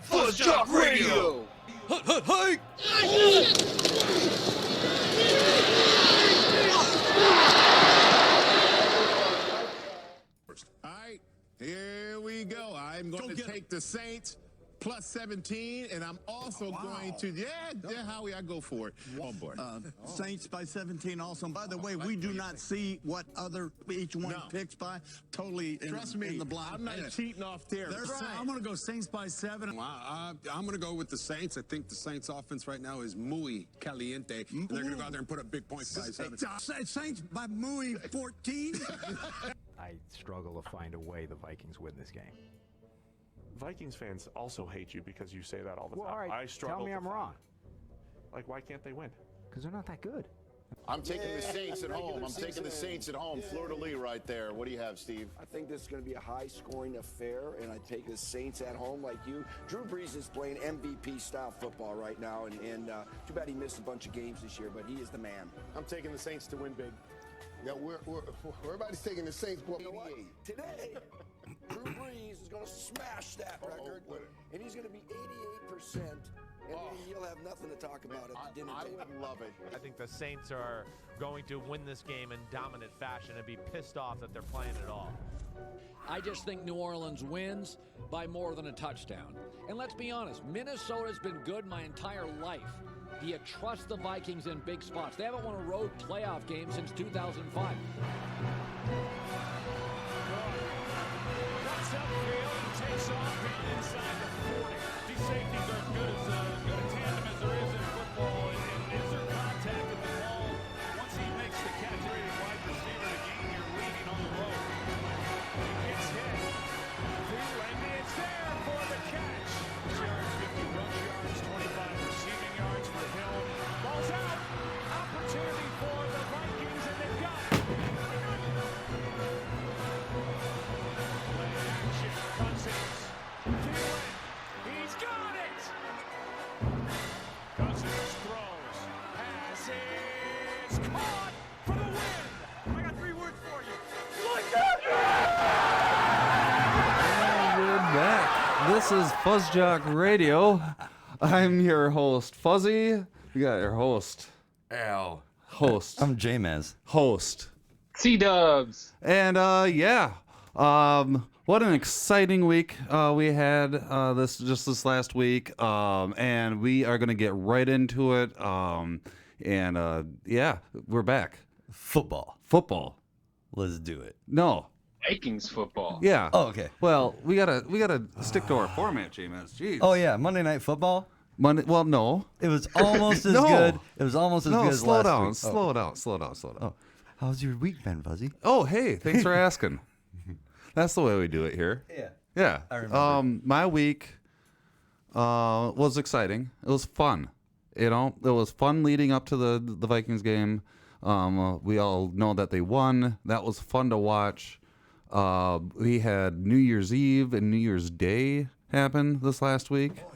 FuzzJockRadio. Hey! All right, here we go. I'm going to take the Saints plus 17, and I'm also going to, Howie, I go for it. Oh, boy. Saints by 17 also. By the way, we do not see what other each one picks by. Totally Trust me, in the blind. I'm not cheating off there. I'm going to go Saints by 7. I'm going to go with the Saints. I think the Saints offense right now is muy caliente, and they're going to go out there and put up big points by 7. Saints by muy 14. I struggle to find a way the Vikings win this game. Vikings fans also hate you because you say that all the time. All right, I struggle. tell me I'm wrong. Like, why can't they win? Because they're not that good. I'm taking the Saints at home. I'm taking the Saints at home. Fleur-de-lis right there. What do you have, Steve? I think this is going to be a high-scoring affair, and I take the Saints at home like you. Drew Brees is playing MVP-style football right now, and too bad he missed a bunch of games this year, but he is the man. I'm taking the Saints to win big. Yeah, everybody's taking the Saints. You know what? Today, Drew Brees is going to smash that record, and he's going to be 88%, and he'll have nothing to talk about at the dinner table. I would love it. I think the Saints are going to win this game in dominant fashion and be pissed off that they're playing at all. I just think New Orleans wins by more than a touchdown. And let's be honest, Minnesota's been good my entire life. Do you trust the Vikings in big spots? They haven't won a road playoff game since 2005. Cuts upfield, takes off, and inside the 40. These safeties are good as good a tandem as there is in football. And is there contact with the ball? Once he makes the catch, wide receiver to gain your leading on the road. He gets hit. And it's there for the catch. 6 yards, 50 rush yards, 25 receiving yards for Hill. Ball's out. Opportunity for the Vikings, and they've got it. He's got it! Cousins throws. Pass is caught for the win! I got 3 words for you. Like that! And we're back. This is FuzzJock Radio. I'm your host, Fuzzy. We got your host, Al. Host. I'm JMez. Host. C-dubs. And, what an exciting week we had this last week, and we are going to get right into it. We're back. Football. Let's do it. No. Vikings football. Yeah. Oh, okay. Well, we gotta stick to our format, JMez. Jeez. Oh yeah, Monday Night Football. Monday. Well, no. It was almost as good. It was almost as good as last week. Slow down. Oh, how's your week been, Fuzzy? Oh, hey, thanks for asking. That's the way we do it here. Yeah. I remember. My week was exciting. It was fun. It was fun leading up to the Vikings game. We all know that they won. That was fun to watch. We had New Year's Eve and New Year's Day happen this last week. Oh,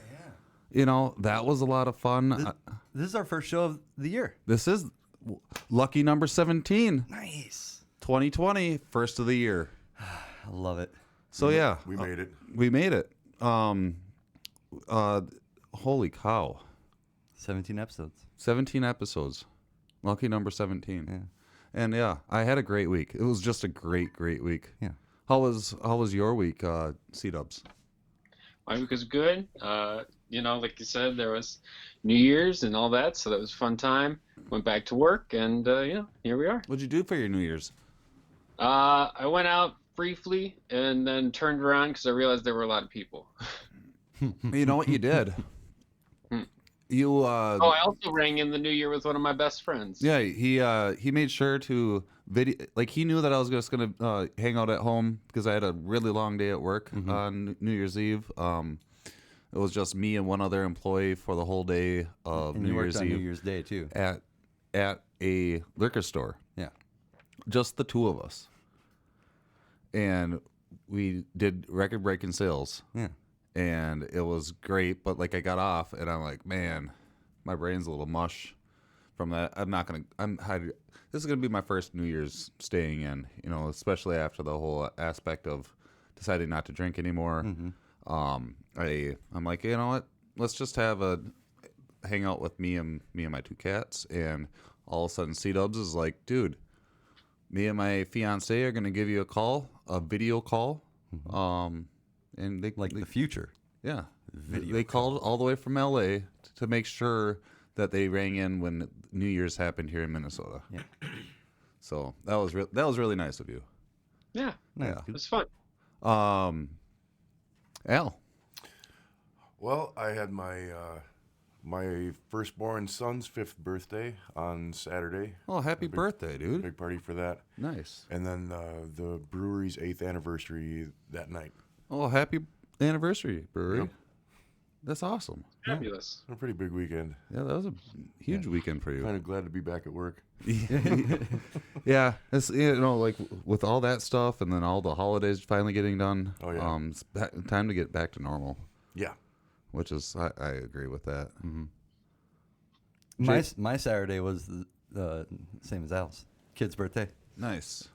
yeah. That was a lot of fun. This is our first show of the year. This is lucky number 17. Nice. 2020, first of the year. I love it. So yeah, we made it. We made it. Holy cow! 17 episodes. 17 episodes. Lucky number 17. Yeah. And yeah, I had a great week. It was just a great week. Yeah. How was your week, C-dubs? My week was good. Like you said, there was New Year's and all that, so that was a fun time. Went back to work, and here we are. What'd you do for your New Year's? I went out briefly and then turned around because I realized there were a lot of people. You know what you did? You I also rang in the new year with one of my best friends. Yeah, he made sure to video, like he knew that I was just gonna hang out at home because I had a really long day at work on New Year's Eve. It was just me and one other employee for the whole day of And New you worked Year's on Eve. New Year's Day too. At a liquor store. Yeah. Just the two of us. And we did record-breaking sales. Yeah. And it was great, but like I got off and I'm like, man, my brain's a little mush from that. This is gonna be my first New Year's staying in, especially after the whole aspect of deciding not to drink anymore. I'm like, you know what? Let's just have a hangout with me and my 2 cats. And all of a sudden, C-Dubs is like, dude, me and my fiance are gonna give you a video call. And they the future. Yeah, they called all the way from LA to make sure that they rang in when New Year's happened here in Minnesota. Yeah. So that was really nice of you. Yeah, Yeah, it was fun. Al. Well, I had my firstborn son's 5th birthday on Saturday. Oh, happy birthday, dude. Big party for that. Nice. And then the brewery's 8th anniversary that night. Oh, happy anniversary, brewery. Yep. That's awesome. Fabulous. A pretty big weekend. Yeah, that was a huge weekend for you. Kind of glad to be back at work. Yeah, it's, like with all that stuff and then all the holidays finally getting done. Oh, yeah. It's time to get back to normal. Yeah. Which is, I agree with that. Mm-hmm. My Saturday was the same as Al's. Kid's birthday. Nice.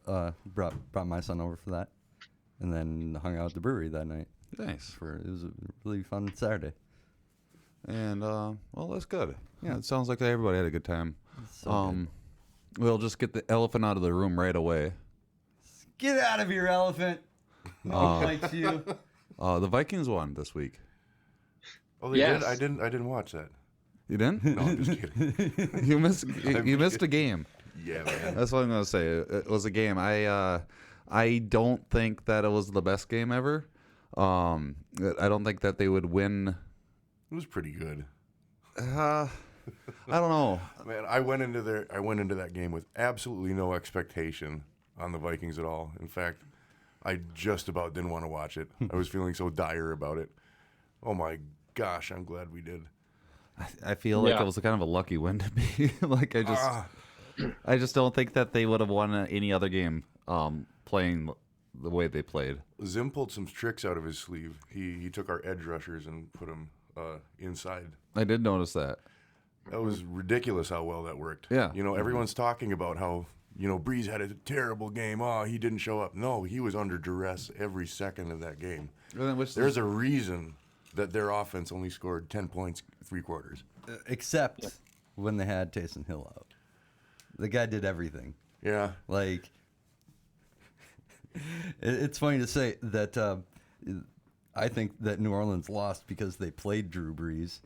Brought my son over for that, and then hung out at the brewery that night. Nice. It was a really fun Saturday. And well, that's good. Yeah. It sounds like everybody had a good time. So good. We'll just get the elephant out of the room right away. Get out of here, elephant! No one likes you. The Vikings won this week. Oh, they did? I didn't watch that. You didn't? No, I'm just kidding. You missed a game. Yeah, man. That's what I'm gonna say. It was a game. I don't think that it was the best game ever. I don't think that they would win. It was pretty good. I don't know. Man, I went into that game with absolutely no expectation on the Vikings at all. In fact, I just about didn't want to watch it. I was feeling so dire about it. Oh my gosh, I'm glad we did. I feel like it was kind of a lucky win to me. Like I just don't think that they would have won any other game playing the way they played. Zim pulled some tricks out of his sleeve. He took our edge rushers and put them inside. I did notice that. That was ridiculous how well that worked. Yeah. Everyone's talking about how, Breeze had a terrible game. Oh, he didn't show up. No, he was under duress every second of that game. There's a reason that their offense only scored 10 points 3 quarters. Except when they had Tysom Hill out. The guy did everything. Yeah. Like, it's funny to say that I think that New Orleans lost because they played Drew Brees.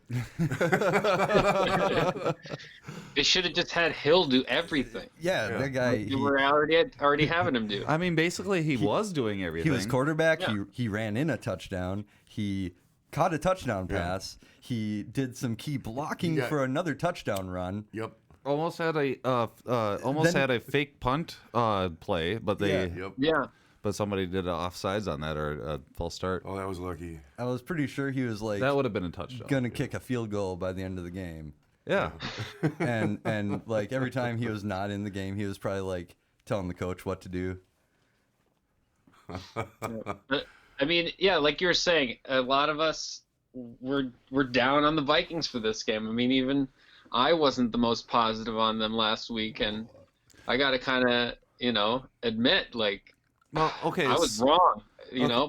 They should have just had Hill do everything. Yeah, that guy. You were already having him do. I mean, basically, he was doing everything. He was quarterback. Yeah. He ran in a touchdown. He caught a touchdown pass. He did some key blocking for another touchdown run. Yep. Almost had a fake punt play, but they but somebody did offsides on that or a false start. Oh, that was lucky. I was pretty sure he was like that would have been a touchdown. Gonna kick a field goal by the end of the game. Yeah. and like every time he was not in the game, he was probably like telling the coach what to do. I mean, yeah, like you were saying, a lot of us were down on the Vikings for this game. I mean, even I wasn't the most positive on them last week, and I got to kind of, admit, like, well, okay, I was wrong,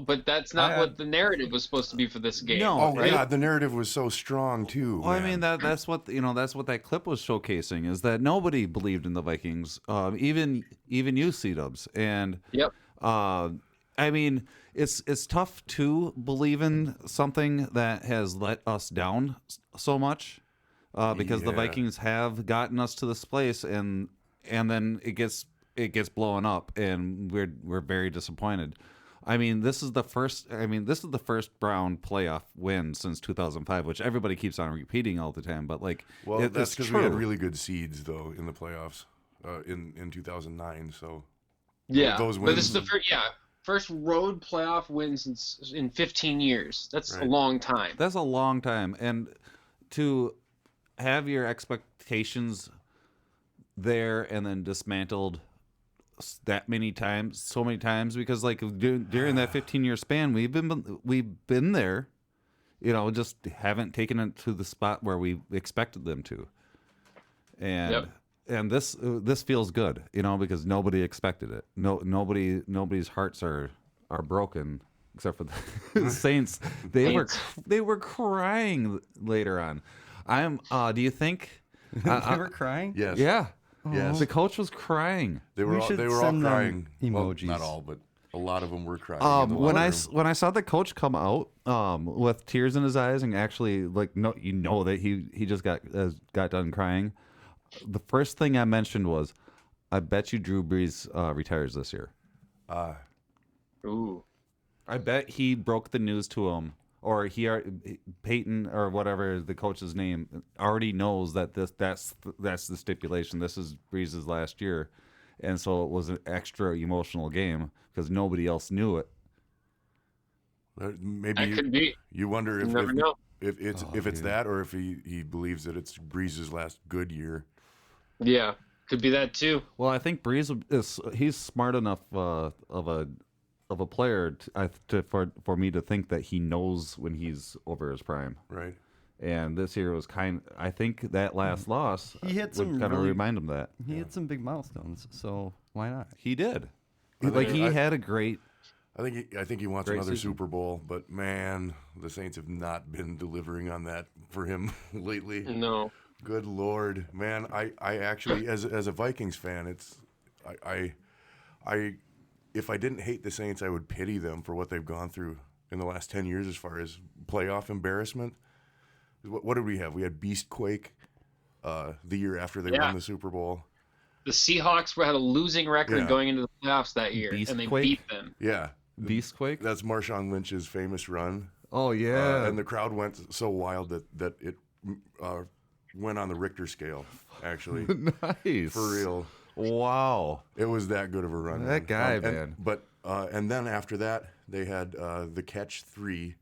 but that's not what the narrative was supposed to be for this game. No, right? God, the narrative was so strong too. Well, I mean that's what that clip was showcasing is that nobody believed in the Vikings, even you, C-Dubs, and yep. I mean, it's tough to believe in something that has let us down so much, because the Vikings have gotten us to this place, and then it gets blown up, and we're very disappointed. I mean, this is the first Brown playoff win since 2005, which everybody keeps on repeating all the time. But that's because we had really good seeds though in the playoffs in 2009. So those wins. But this is the first road playoff wins in 15 years. That's a long time. That's a long time, and to have your expectations there and then dismantled so many times, because during that 15-year span we've been there, just haven't taken it to the spot where we expected them to, and this feels good, because nobody expected it. Nobody's hearts are broken except for the Saints. They were crying later on. Do you think they were crying? Yes. Yeah. Yes. The coach was crying. They were all crying. Emojis. Well, not all, but a lot of them were crying. When I saw the coach come out with tears in his eyes and actually that he just got done crying, the first thing I mentioned was, I bet you Drew Brees retires this year. Ooh. I bet he broke the news to him, or Peyton or whatever the coach's name already knows that that's the stipulation. This is Brees' last year, and so it was an extra emotional game because nobody else knew it. Maybe you wonder if it's that, or if he believes that it's Brees' last good year. Yeah, could be that too. Well, I think Brees he's smart enough of a player for me to think that he knows when he's over his prime. Right. And this year was I think that last loss he hit some would kind of remind him that. He hit some big milestones, so why not? He did. He had a great. I think he wants another season. Super Bowl, but man, the Saints have not been delivering on that for him lately. No. Good Lord, man! I actually, as a Vikings fan, if I didn't hate the Saints, I would pity them for what they've gone through in the last 10 years as far as playoff embarrassment. What did we have? We had Beastquake the year after they won the Super Bowl. The Seahawks had a losing record going into the playoffs that year, and they beat them. Yeah. Beastquake? That's Marshawn Lynch's famous run. Oh, yeah. And the crowd went so wild that it went on the Richter scale, actually. Nice. For real. Wow. It was that good of a run. That guy, man. And then after that, they had the catch 3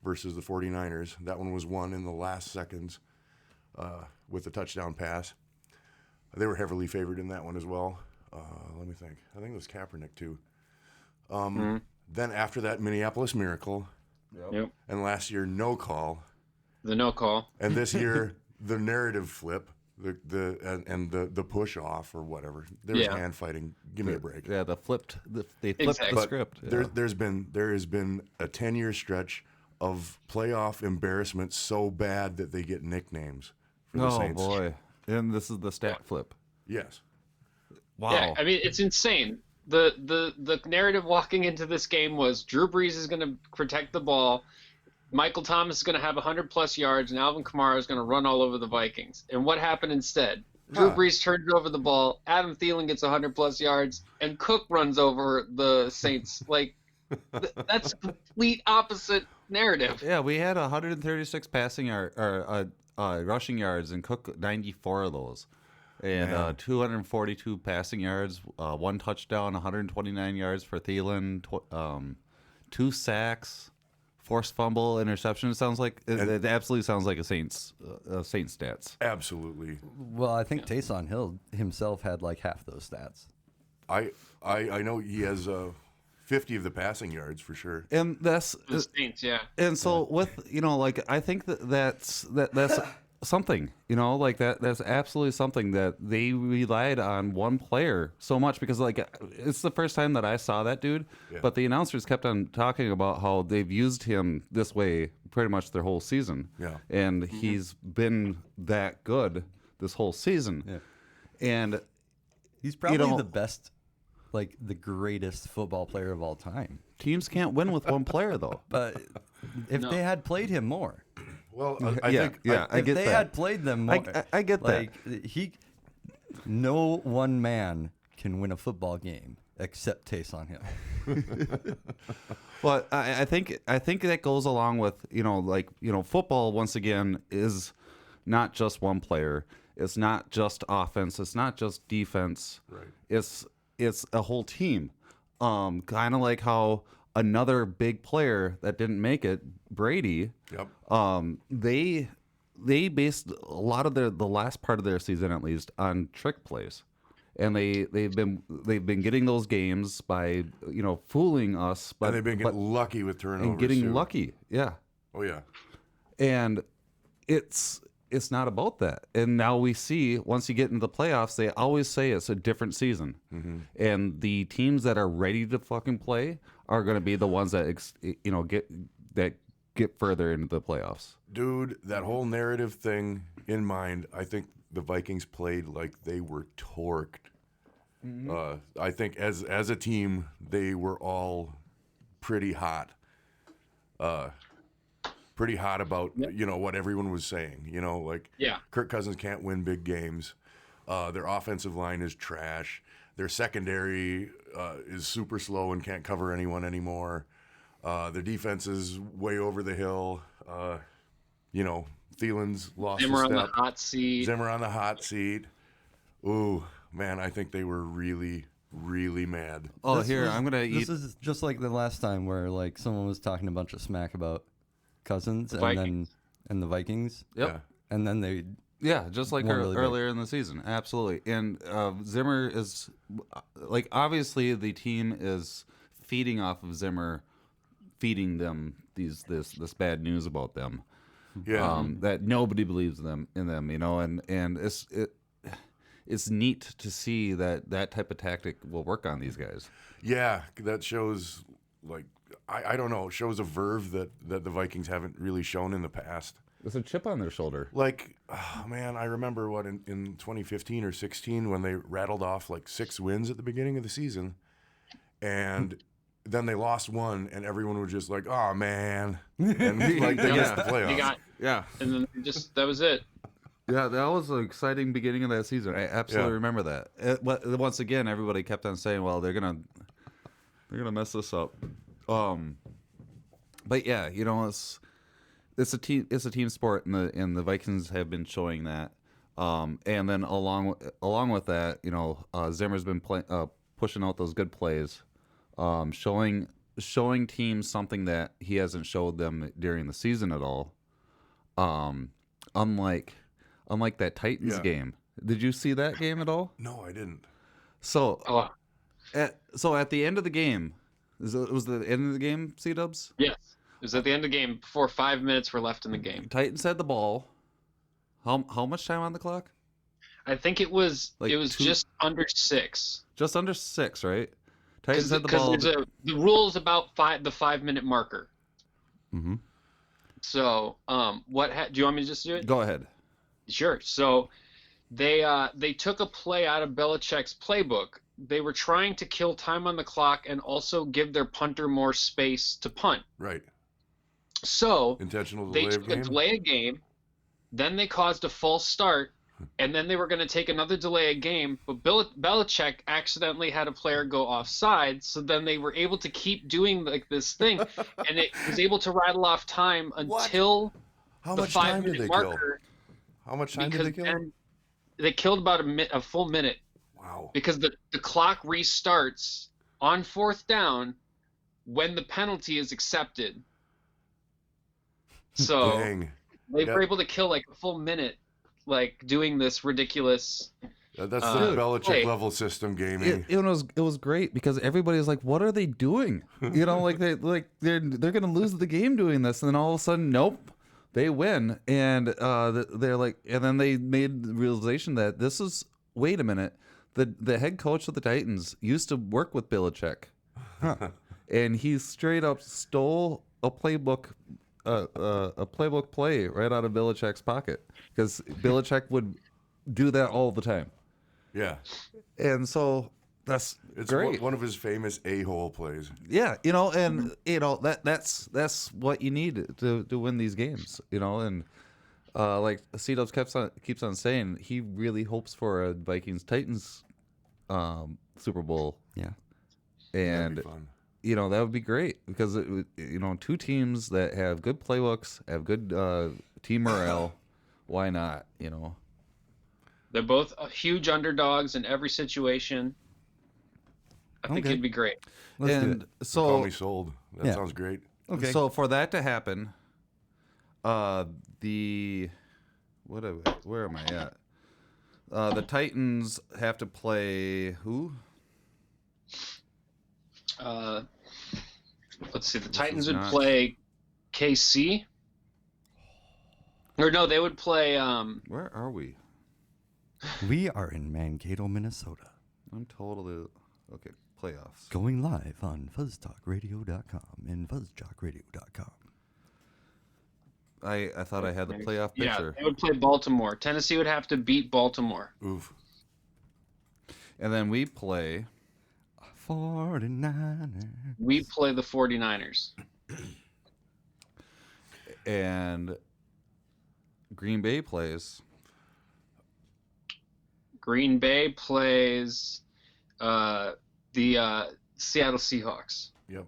versus the 49ers. That one was won in the last seconds with a touchdown pass. They were heavily favored in that one as well. Let me think. I think it was Kaepernick, too. Then after that, Minneapolis Miracle. Yep. And last year, No Call. The No Call. And this year, the narrative flip. The push off or whatever. There's hand fighting. Give me a break. Yeah, they flipped the script. Yeah. There has been a 10-year stretch of playoff embarrassment so bad that they get nicknames for the Saints. Oh boy! And this is the stat flip. Yes. Wow. Yeah, I mean it's insane. The narrative walking into this game was Drew Brees is going to protect the ball. Michael Thomas is going to have 100-plus yards, and Alvin Kamara is going to run all over the Vikings. And what happened instead? Drew Brees turns over the ball, Adam Thielen gets 100-plus yards, and Cook runs over the Saints. That's a complete opposite narrative. Yeah, we had 136 rushing yards, and Cook 94 of those. And 242 passing yards, 1 touchdown, 129 yards for Thielen, 2 sacks. Forced fumble, interception. It absolutely sounds like a Saints stats. Absolutely. Well, I think Tyson Hill himself had like half those stats. I know he has 50 of the passing yards for sure. And that's the Saints, yeah. And so with I think that's something, that's absolutely something that they relied on one player so much because it's the first time that I saw that dude, but the announcers kept on talking about how they've used him this way pretty much their whole season. Yeah. And he's been that good this whole season. Yeah. And he's probably the best, the greatest football player of all time. Teams can't win with one player though. But if they had played him more. Well, I get that. If they had played them more, I get that. No one man can win a football game except Tyson Hill. Well, I think that goes along with football once again is not just one player. It's not just offense. It's not just defense. Right. It's a whole team. Kind of like how another big player that didn't make it, Brady. Yep. They based a lot of the last part of their season, at least, on trick plays, and they've been getting those games by fooling us. And they've been getting lucky with turnovers. And getting too. lucky, yeah. Oh yeah. And it's not about that. And now we see once you get into the playoffs, they always say it's a different season. Mm-hmm. And the teams that are ready to fucking play are going to be the ones that get further into the playoffs. Dude, that whole narrative thing in mind, I think the Vikings played like they were torqued. I think as a team, they were all pretty hot. Pretty hot about what everyone was saying. Kirk Cousins can't win big games. Their offensive line is trash. Their secondary is super slow and can't cover anyone anymore. Their defense is way over the hill. Thielen's lost Zimmer a step. on the hot seat. Zimmer on the hot seat. Ooh, man, I think they were really, really mad. Oh, I'm going to eat. This is just like the last time where like someone was talking a bunch of smack about Cousins The and the Vikings. Yep. Yeah. And then they just like won really big. earlier in the season. Absolutely. And Zimmer is, like, obviously the team is feeding off of Zimmer, feeding them this bad news about them. Yeah. That nobody believes in them, and it's neat to see that type of tactic will work on these guys. Yeah, that shows, like, I don't know, it shows a verve that the Vikings haven't really shown in the past. There's a chip on their shoulder. Like, oh, man, I remember in 2015 or 16 when they rattled off like 6 wins at the beginning of the season, and then they lost one, and everyone was just like, "Oh man," and like they missed the playoffs. And then that was it. Yeah, that was an exciting beginning of that season. I absolutely remember that. Once again, everybody kept on saying, "Well, they're gonna mess this up." But yeah, it's a team sport, and the Vikings have been showing that. And then along with that, Zimmer's been pushing out those good plays, showing teams something that he hasn't showed them during the season at all. Unlike that Titans game. Did you see that game at all? No, I didn't. So, at the end of the game, was the end of the game, C-Dubs? Yes. It was at the end of the game before 5 minutes were left in the game. Titans had the ball. How much time on the clock? I think it was just under 6. Just under 6, right? Titans had the ball. Because the rule is about the 5-minute marker. Mm-hmm. So, do you want me to just do it? Go ahead. Sure. So, they took a play out of Belichick's playbook. They were trying to kill time on the clock and also give their punter more space to punt. Right. So intentional they took a delay of game, then they caused a false start, and then they were going to take another delay of game, but Belichick accidentally had a player go offside, so then they were able to keep doing like this thing, and it was able to rattle off time until the 5-minute marker. How much time did they kill? They killed about a full minute. Wow. Because the clock restarts on 4th down when the penalty is accepted. So they were able to kill like a full minute, like doing this ridiculous. That's the Belichick level system gaming. It was great because everybody's like, "What are they doing?" They're gonna lose the game doing this, and then all of a sudden, nope, they win, and they're like, and then they made the realization that this is wait a minute. The head coach of the Titans used to work with Belichick, and he straight up stole a playbook play right out of Belichick's pocket because Belichick would do that all the time. Yeah, and so it's great. One of his famous a-hole plays. Yeah, and that's what you need to win these games, and. Like C-Dubs keeps on saying, he really hopes for a Vikings-Titans Super Bowl. Yeah, and that'd be fun. That would be great because two teams that have good playbooks, have good team morale. Why not? They're both huge underdogs in every situation. I think it'd be great. Let's do it. So call me sold. That sounds great. Okay. So for that to happen, where am I at? The Titans have to play who? Let's see. The Titans would play KC. Or no, they would play. Where are we? We are in Mankato, Minnesota. I'm totally okay. playoffs. Going live on FuzzTalkRadio.com and FuzzJockRadio.com. I thought I had the playoff picture. Yeah, they would play Baltimore. Tennessee would have to beat Baltimore. Oof. And then we play 49ers. We play the 49ers. And Green Bay plays. Green Bay plays the Seattle Seahawks. Yep.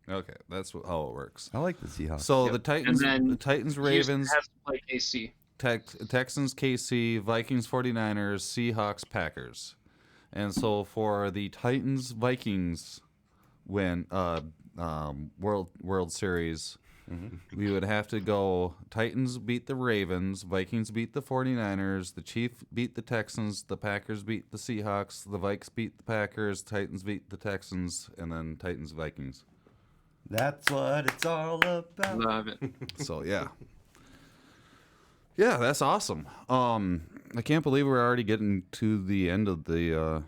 Okay, that's how it works. I like the Seahawks. So Yep. the Titans, Houston Ravens, has to play KC. Texans, KC, Vikings, 49ers, Seahawks, Packers. And so for the Titans Vikings win World Series, we would have to go Titans beat the Ravens, Vikings beat the 49ers, the Chiefs beat the Texans, the Packers beat the Seahawks, the Vikes beat the Packers, Titans beat the Texans, and then Titans Vikings. That's what it's all about. Love it. So yeah. Yeah, that's awesome. I can't believe we're already getting to the end of the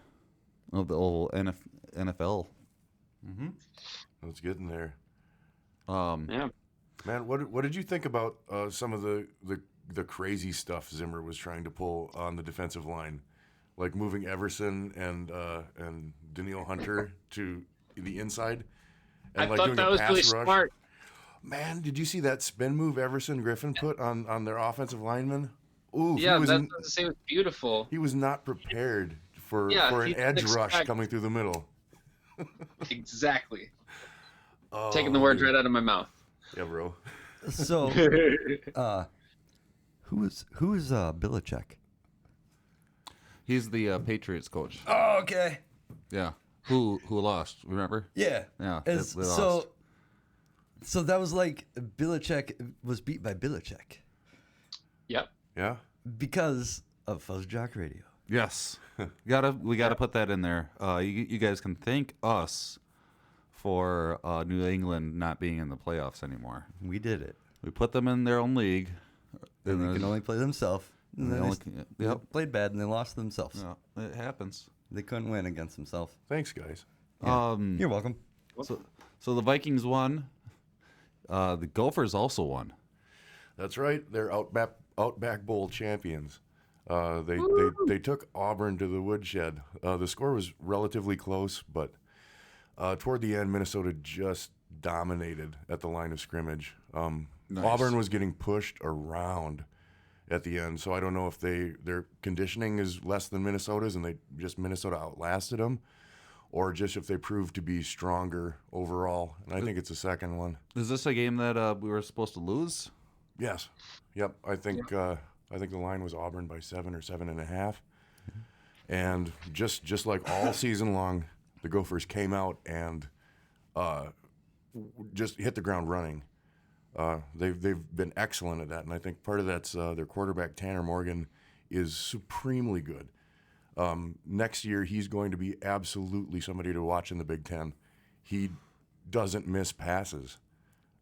whole NFL. Mm-hmm. It's getting there. Yeah. Man, what did you think about some of the crazy stuff Zimmer was trying to pull on the defensive line, like moving Everson and Danielle Hunter to the inside, and I like thought doing that a was pass really rush? smart. Man, did you see that spin move Everson Griffin put on their offensive lineman? Ooh, Yeah, that's what I was saying. It was beautiful. He was not prepared for Yeah, an he edge didn't rush expect- coming through the middle. Exactly. Oh, Taking the words right out of my mouth. Yeah, bro. So, who is Belichick? He's the Patriots coach. Oh, okay. Yeah. Who lost? Remember? Yeah. Yeah. As- they lost. So that was like Belichick was beat by Belichick. Yep. Yeah. Because of FuzzJock Radio. Yes. We gotta put that in there. You guys can thank us for New England not being in the playoffs anymore. We did it. We put them in their own league. And they can only play themselves. And then they played bad and they lost themselves. Yeah, it happens. They couldn't win against themselves. Thanks, guys. Yeah. You're welcome. So the Vikings won. The Gophers also won. That's right. They're Outback Bowl champions. They took Auburn to the woodshed. The score was relatively close, but toward the end, Minnesota just dominated at the line of scrimmage. Nice. Auburn was getting pushed around at the end, so I don't know if their conditioning is less than Minnesota's and Minnesota outlasted them, or just if they proved to be stronger overall. And I think it's the second one. Is this a game that we were supposed to lose? Yes. Yep. I think the line was Auburn by 7 or 7.5. And just like all season long, the Gophers came out and just hit the ground running. They've been excellent at that, and I think part of that's their quarterback Tanner Morgan is supremely good. Next year, he's going to be absolutely somebody to watch in the Big Ten. He doesn't miss passes.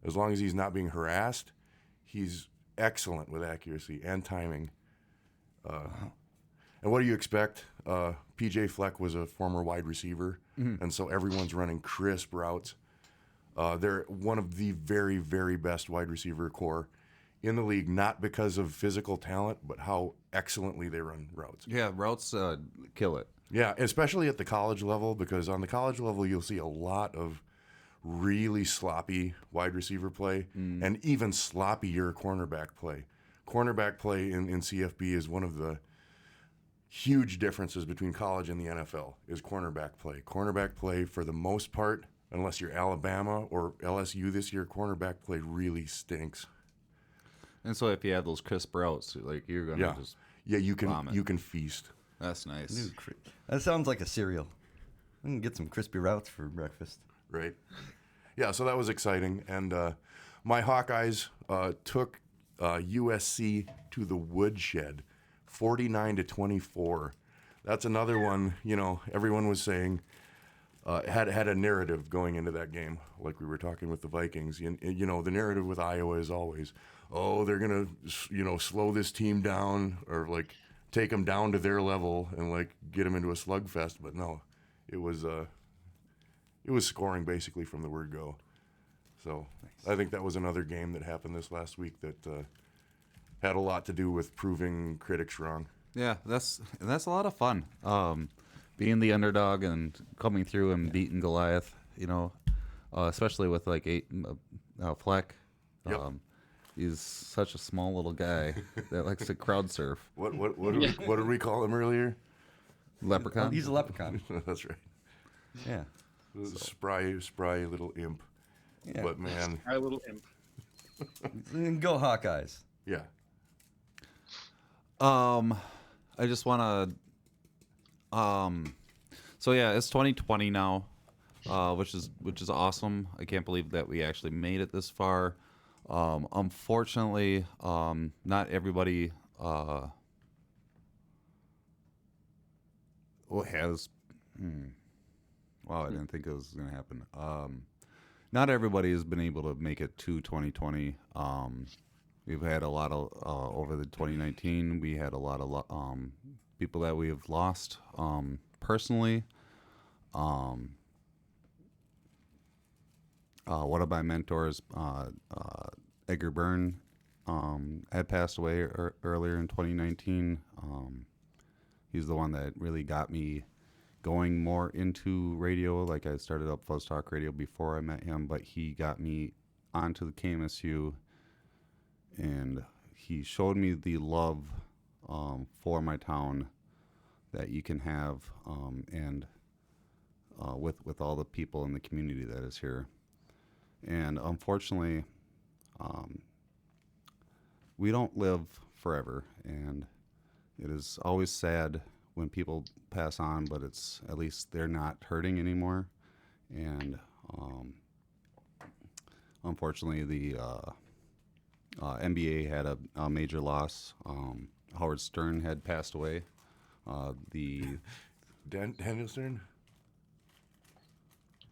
As long as he's not being harassed, he's excellent with accuracy and timing. And what do you expect? P.J. Fleck was a former wide receiver, and so everyone's running crisp routes. They're one of the very, very best wide receiver core in the league, not because of physical talent, but how excellently they run routes. Yeah, routes kill it. Yeah, especially at the college level, because on the college level, you'll see a lot of really sloppy wide receiver play and even sloppier cornerback play. Cornerback play in CFB is one of the huge differences between college and the NFL is cornerback play. Cornerback play, for the most part, unless you're Alabama or LSU this year, cornerback play really stinks. And so if you have those crisp routes, like you're gonna just you vomit. can feast. That's nice. That sounds like a cereal. I can get some crispy routes for breakfast. Right. Yeah, so that was exciting. And my Hawkeyes took USC to the woodshed, 49-24. That's another one, everyone was saying had a narrative going into that game, like we were talking with the Vikings. The narrative with Iowa is always, they're going to, slow this team down or, take them down to their level and, get them into a slugfest. But no, it was it was scoring basically from the word go. So I think that was another game that happened this last week that had a lot to do with proving critics wrong. Yeah, that's a lot of fun. Being the underdog and coming through and beating Goliath, especially with like Fleck. Yep. He's such a small little guy that likes to crowd surf. What did we call him earlier? Leprechaun. Oh, he's a leprechaun. That's right. Yeah. Spry little imp. Yeah. But man, Spry little imp. Go Hawkeyes. Yeah. I just want to. So yeah, it's 2020 now, which is awesome. I can't believe that we actually made it this far. Unfortunately, not everybody has. Wow, I didn't think it was going to happen. Not everybody has been able to make it to 2020. We've had a lot of over the 2019. We had a lot of people that we have lost personally. One of my mentors, Edgar Byrne, had passed away earlier in 2019. He's the one that really got me going more into radio. Like I started up FuzzTalkRadio before I met him, but he got me onto the KMSU, and he showed me the love for my town that you can have, and with all the people in the community that is here. And unfortunately, we don't live forever, and it is always sad when people pass on, but it's at least they're not hurting anymore. And unfortunately, the NBA had a major loss. Howard Stern had passed away. Daniel Stern?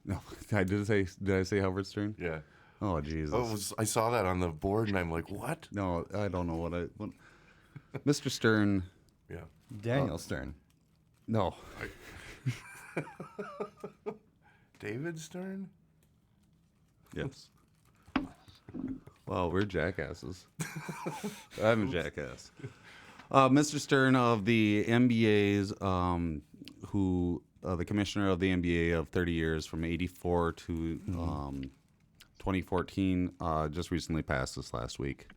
No, did I say Howard Stern? Yeah. Oh, Jesus. I saw that on the board, and I'm like, what? No, I don't know what Mr. Stern. Yeah. Daniel Stern. No. David Stern? Yes. Wow, we're jackasses. I'm a jackass. Mr. Stern of the NBA's, who the commissioner of the NBA of 30 years from 84 to 2014, just recently passed this last week.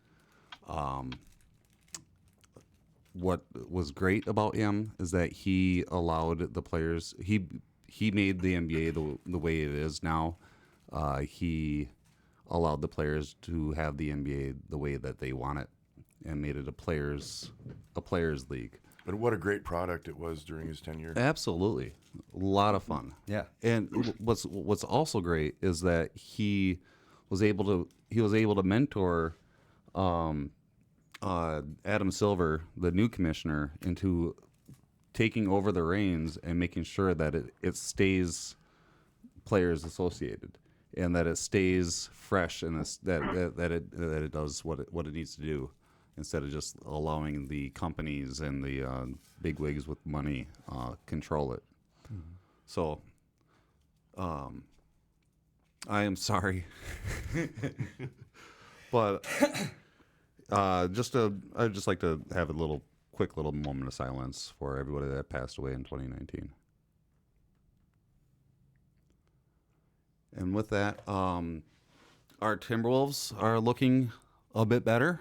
What was great about him is that he allowed the players. He made the NBA the way it is now. He allowed the players to have the NBA the way that they want it, and made it a players league. But what a great product it was during his tenure. Absolutely, a lot of fun. Yeah. And what's also great is that he was able to mentor Adam Silver, the new commissioner, into taking over the reins and making sure that it stays players associated, and that it stays fresh, and that it does what it needs to do, instead of just allowing the companies and the bigwigs with money control it. Mm-hmm. So, I am sorry, but I'd just like to have a quick little moment of silence for everybody that passed away in 2019. And with that, our Timberwolves are looking a bit better.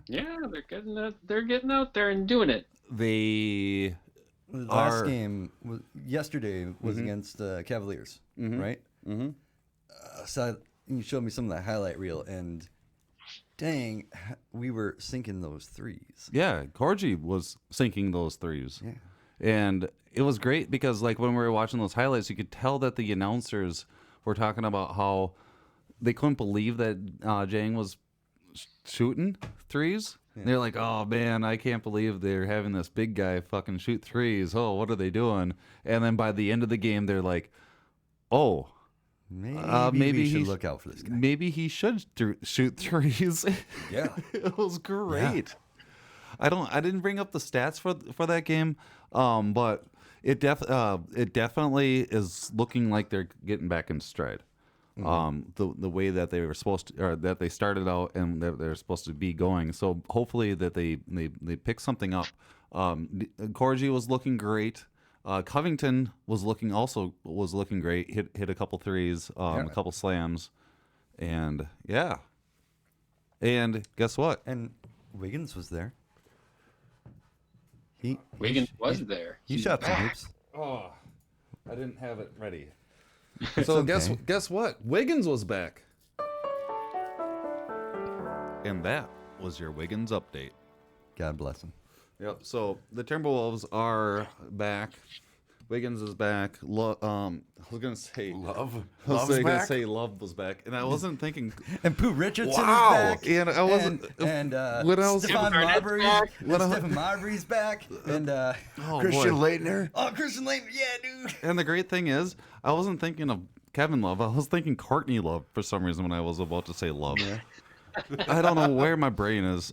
Yeah, they're getting out there and doing it. They last game yesterday was against Cavaliers, right? Mm-hmm. So you showed me some of the highlight reel, and dang, we were sinking those threes. Yeah, Corgi was sinking those threes. Yeah. And it was great because, like, when we were watching those highlights, you could tell that the announcers were talking about how they couldn't believe that Jang was shooting threes. Yeah. They're like, oh, man, I can't believe they're having this big guy fucking shoot threes. Oh, what are they doing? And then by the end of the game, they're like, oh, maybe we should look out for this guy. Maybe he should shoot threes. Yeah. It was great. Yeah. I didn't bring up the stats for that game, but It definitely is looking like they're getting back in stride. The way that they were supposed to, or that they started out and that they're supposed to be going. So hopefully that they pick something up. Corgi was looking great. Covington was looking great. Hit a couple threes, a couple slams, and yeah. And guess what? And Wiggins was there. Wiggins was there. He shot some hoops. Oh, I didn't have it ready. So guess what? Wiggins was back. And that was your Wiggins update. God bless him. Yep. So the Timberwolves are back. Wiggins is back. I was gonna say Love. I was gonna say Love was back, and I wasn't thinking. And Pooh Richardson is back. And I wasn't. And Stephen Marbury's back. And Christian Laettner. Oh, Christian Laettner, yeah, dude. And the great thing is, I wasn't thinking of Kevin Love. I was thinking Courtney Love for some reason when I was about to say Love. Yeah. I don't know where my brain is.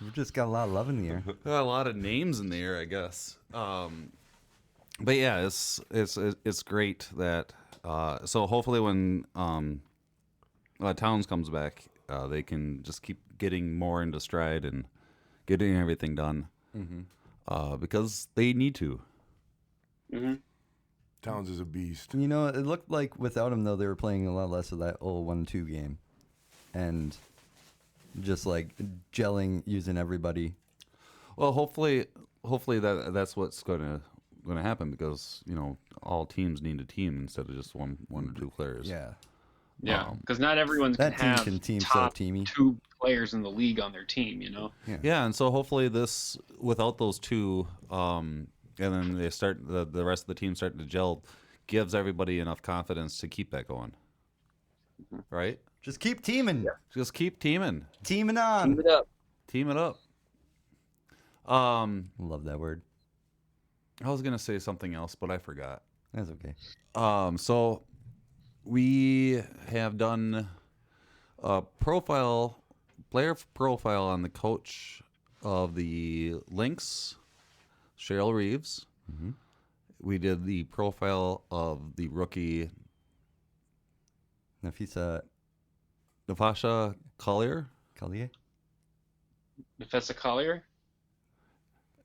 We've just got a lot of love in the air. A lot of names in the air, I guess. But yeah, it's great that. So hopefully when Towns comes back, they can just keep getting more into stride and getting everything done. Because they need to. Towns is a beast. You know, it looked like without him, though, they were playing a lot less of that old 1-2 game. And just like gelling, using everybody. Well, hopefully that's what's going to happen, because all teams need a team instead of just one or two players. Yeah, because not everyone's that can team have can team top so teamy. 2 players in the league on their team. Yeah, and so hopefully this, without those two, and then they start the rest of the team starting to gel, gives everybody enough confidence to keep that going. Right? Just keep teaming. Yeah. Just keep teaming. Teaming on. Team it up. Team it up. Love that word. I was gonna say something else, but I forgot. That's okay. So we have done a player profile on the coach of the Lynx, Cheryl Reeves. We did the profile of the rookie Nafasha Collier. Nafessa Collier.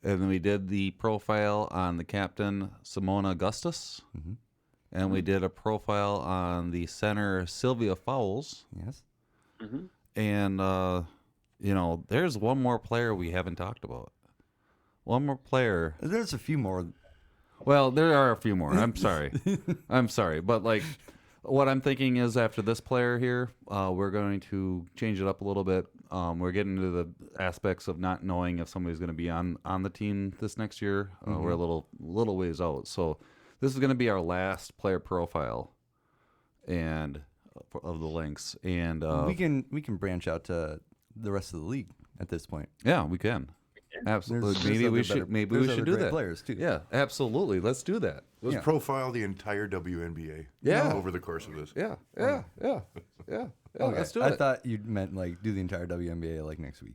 And then we did the profile on the captain, Simona Augustus. And we did a profile on the center, Sylvia Fowles. Yes. And, there's one more player we haven't talked about. One more player. There's a few more. Well, there are a few more. I'm sorry. But, what I'm thinking is after this player here, we're going to change it up a little bit. We're getting into the aspects of not knowing if somebody's going to be on the team this next year. We're a little ways out. So this is going to be our last player profile and of the Lynx. And we can branch out to the rest of the league at this point. Yeah, we can. Absolutely. Maybe we should do that. Players too. Yeah, absolutely. Let's do that. Let's profile the entire WNBA. Over the course of this. Yeah. Okay. Let's do it. I thought you meant do the entire WNBA next week.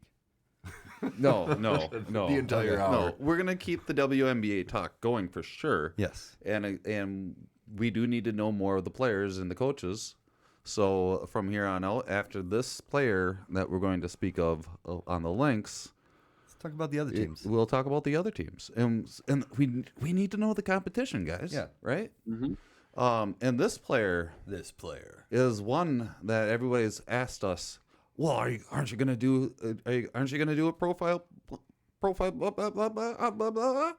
No. The entire hour. No, we're gonna keep the WNBA talk going for sure. Yes. And we do need to know more of the players and the coaches. So from here on out, after this player that we're going to speak of on the Lynx, talk about the other teams. We'll talk about the other teams, and we need to know the competition, guys. Yeah. Right. And this player is one that everybody's asked us. Well, aren't you gonna do a profile? Blah, blah, blah, blah, blah, blah, blah.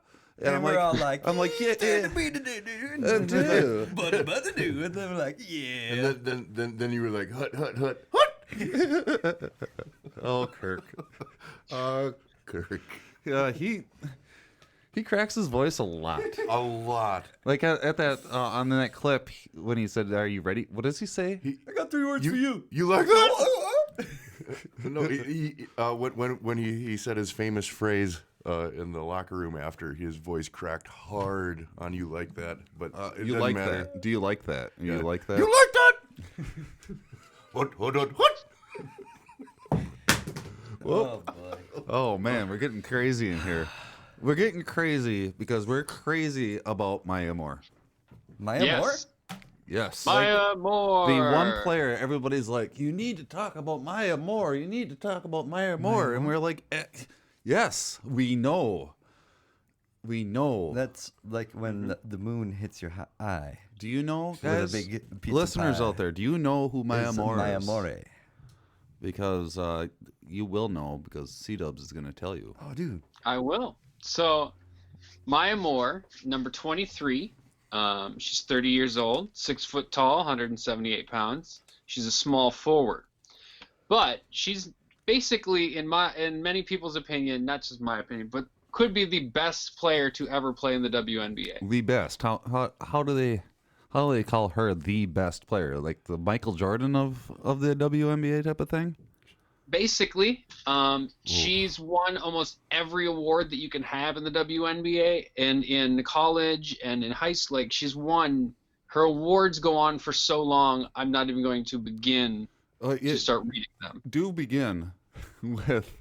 And we're all like, I'm like, yeah. And then we're like, yeah. And then you were like, hut. Oh, Kirk. Kirk. Yeah, he cracks his voice a lot. A lot. Like at that on that clip when he said, "Are you ready?" What does he say? I got 3 words for you. You like that? No. When he said his famous phrase in the locker room after, his voice cracked hard on "You like that," but it you doesn't like matter. that? Do you like that? You like that? You like that? What? Oh, boy. Oh man, we're getting crazy in here. We're getting crazy because we're crazy about Maya Moore. Maya Moore? Yes. Maya Moore. The one player everybody's like, you need to talk about Maya Moore. You need to talk about Maya Moore. And we're like, yes, we know. We know. That's like when the moon hits your eye. Do you know, With guys? a big pizza Listeners pie. out there, do you know who Maya It's Moore Maya is? Moore. Because you will know because C-Dubs is going to tell you. Oh, dude. I will. So, Maya Moore, number 23. She's 30 years old, 6 foot tall, 178 pounds. She's a small forward, but she's basically, in many people's opinion, not just my opinion, but could be the best player to ever play in the WNBA. The best. How do they call her the best player? Like the Michael Jordan of the WNBA type of thing? Basically, she's won almost every award that you can have in the WNBA, and in college and in high school. Like, she's won. Her awards go on for so long, I'm not even going to begin to start reading them. Do begin with.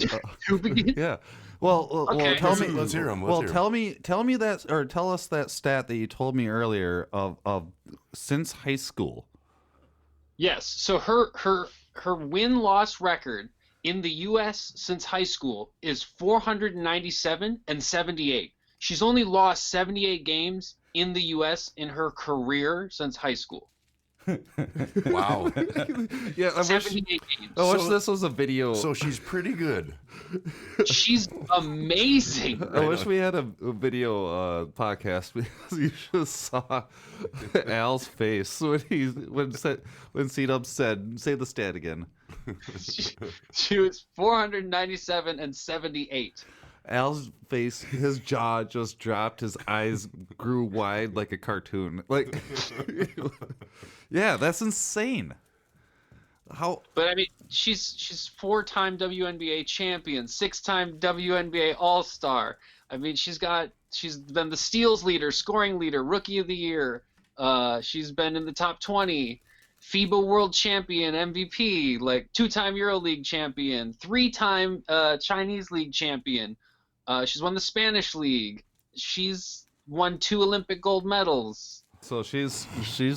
Do begin? Yeah. Well, Okay. tell me. Let's hear 'em. Tell me that, or tell us that stat that you told me earlier of since high school. Yes. So her win-loss record in the U.S. since high school is 497 and 78. She's only lost 78 games in the U.S. in her career since high school. Wow. Yeah, I wish this was a video. So she's pretty good. She's amazing. I wish we had a video podcast because you just saw Al's face when C-Dub said, say the stat again. She was 497 and 78. Al's face, his jaw just dropped. His eyes grew wide like a cartoon. Like, yeah, that's insane. How? But I mean, she's 4-time WNBA champion, 6-time WNBA All-Star. I mean, she's been the steals leader, scoring leader, rookie of the year. She's been in the top 20, FIBA World Champion, MVP, like 2-time EuroLeague champion, 3-time Chinese League champion. She's won the Spanish League. She's won 2 Olympic gold medals. So she's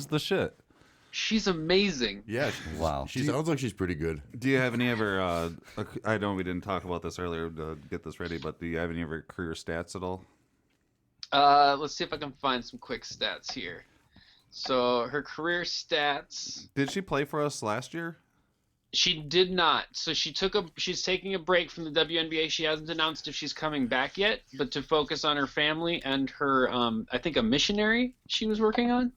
the shit. She's amazing. Yeah. Wow. She sounds like she's pretty good. Do you have any ever? I know we didn't talk about this earlier to get this ready, but do you have any of her career stats at all? Let's see if I can find some quick stats here. So her career stats. Did she play for us last year? She did not. So she's taking a break from the WNBA. She hasn't announced if she's coming back yet, but to focus on her family and her, I think a missionary she was working on.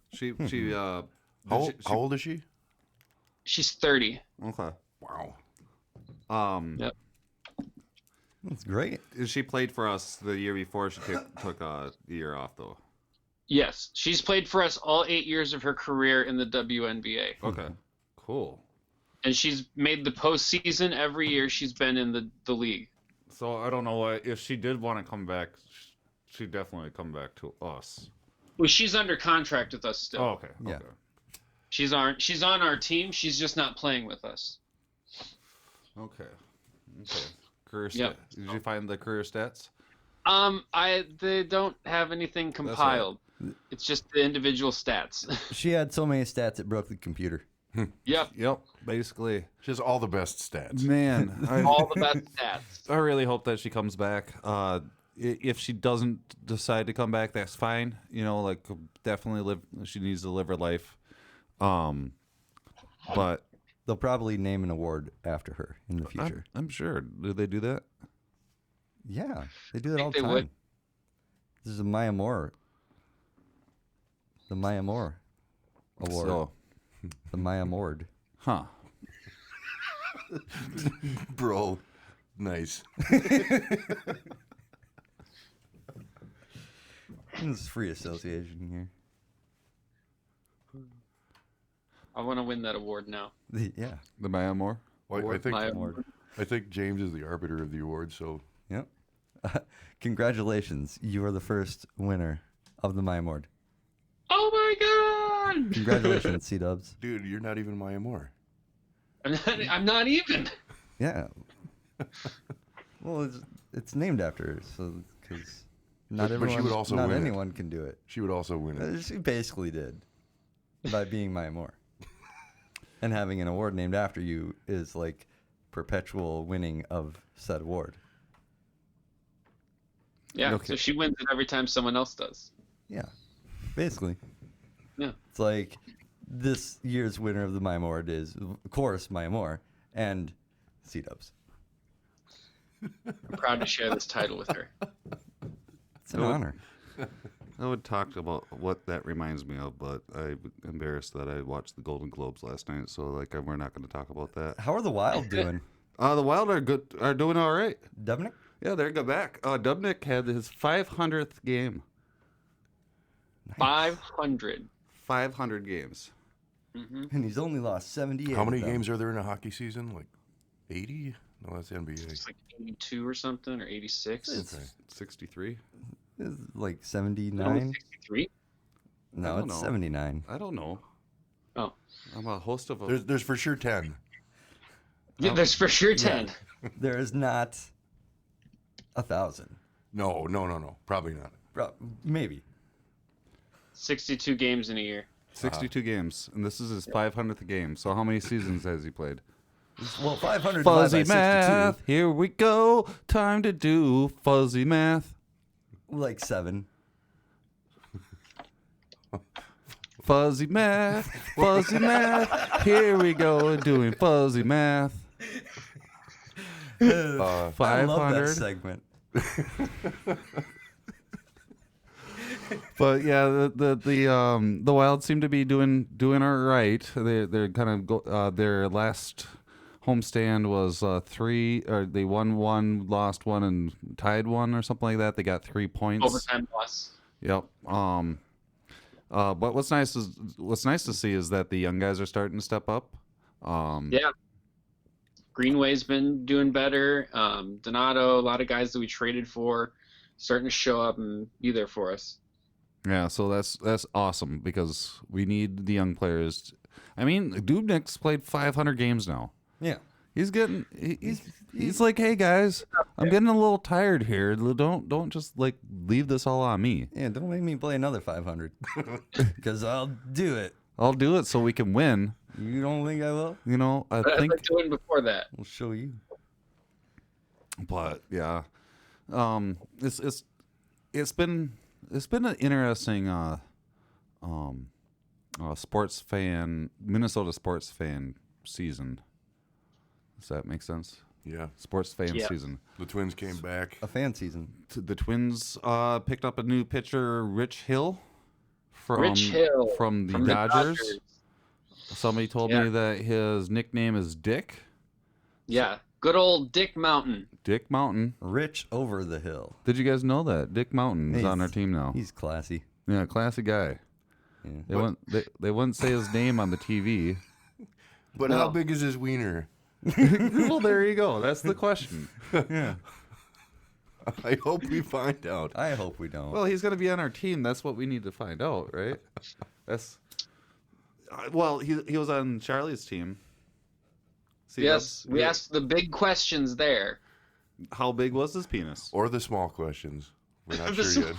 How old is she? She's 30. Okay. Wow. Yep. That's great. She played for us the year before she took a year off, though. Yes, she's played for us all 8 years of her career in the WNBA. Okay. Cool. And she's made the postseason every year she's been in the league. So I don't know if she did want to come back. She'd definitely come back to us. Well, she's under contract with us still. Oh, okay. Yeah. Okay. She's on our team. She's just not playing with us. Okay. Career stats. Yep. Did you find the career stats? They don't have anything compiled. Right. It's just the individual stats. She had so many stats it broke the computer. Yep. Basically, she has all the best stats. Man, all the best stats. I really hope that she comes back. If she doesn't decide to come back, that's fine. You know, like definitely she needs to live her life. But they'll probably name an award after her in the future. I'm sure. Do they do that? Yeah, they do that all the time. Would. This is a Maya Moore. The Maya Moore Award. So, the Maya Moore. Huh. Bro, nice. This is free association here. I want to win that award now. Yeah. The Maya Moore? Well, Award. I think James is the arbiter of the award, so. Yep. Congratulations. You are the first winner of the Maya Moore. Oh my God! Congratulations, C-Dubs. Dude, you're not even Maya Moore. I'm not even. Yeah. Well, it's named after her, so because Not But everyone, she would also not win it. anyone can do it. She would also win it. She basically did by being Maya Moore. And having an award named after you is like perpetual winning of said award. Yeah, so she wins it every time someone else does. Yeah, basically. Yeah. It's like this year's winner of the Maya Award is, of course, Maya Moore and C-Dubs. I'm proud to share this title with her. It's an honor. I would talk about what that reminds me of, but I'm embarrassed that I watched the Golden Globes last night, so like we're not going to talk about that. How are the Wild doing? The Wild are good, are doing all right. Dubnik? Yeah, they're good back. Dubnik had his 500th game. 500. 500 games. Mm-hmm. And he's only lost 78. How many of them. games are there in a hockey season? Like 80? No, that's NBA. It's like 82 or something, or 86. It's 63. It's like 79. 63? No, it's 79. I don't know. Oh. I'm a host of a... There's for sure 10. Yeah, there's for sure 10. Yeah. There is not 1,000. No. Probably not. Maybe. 62 games in a year. 62 games, and this is his 500th game. So how many seasons has he played? Well, 500 Fuzzy divided by math. 62. Here we go. Time to do fuzzy math. Like 7. Fuzzy math. Fuzzy math. Here we go doing fuzzy math. I 500. love that segment. But yeah, the Wild seem to be doing all right. They're kind of their last homestand was 3, or they won 1, lost 1, and tied 1 or something like that. They got 3 points. Overtime loss. Yep. But what's nice to see is that the young guys are starting to step up. Yeah. Greenway's been doing better. Donato, a lot of guys that we traded for, starting to show up and be there for us. Yeah, so that's awesome because we need the young players. I mean, Dubnik's played 500 games now. Yeah. He's like, hey guys, I'm getting a little tired here. Don't just like leave this all on me. Yeah, don't make me play another 500 because I'll do it. I'll do it so we can win. You don't think I will? You know, I I've think. been doing before that. We'll show you. But yeah, it's been an interesting Minnesota sports fan season. Does that make sense? Yeah. Sports fan season. The Twins came back. A fan season. The Twins picked up a new pitcher, Rich Hill, from the Dodgers. Somebody told me that his nickname is Dick. Yeah. Good old Dick Mountain. Dick Mountain. Rich over the hill. Did you guys know that? Dick Mountain is on our team now. He's classy. Yeah, classy guy. Yeah. They wouldn't say his name on the TV. But how big is his wiener? Well, there you go. That's the question. Yeah. I hope we find out. I hope we don't. Well, he's going to be on our team. That's what we need to find out, right? That's. Well, he was on Charlie's team. See, yes, we asked the big questions there. How big was his penis? Or the small questions. We're not sure yet.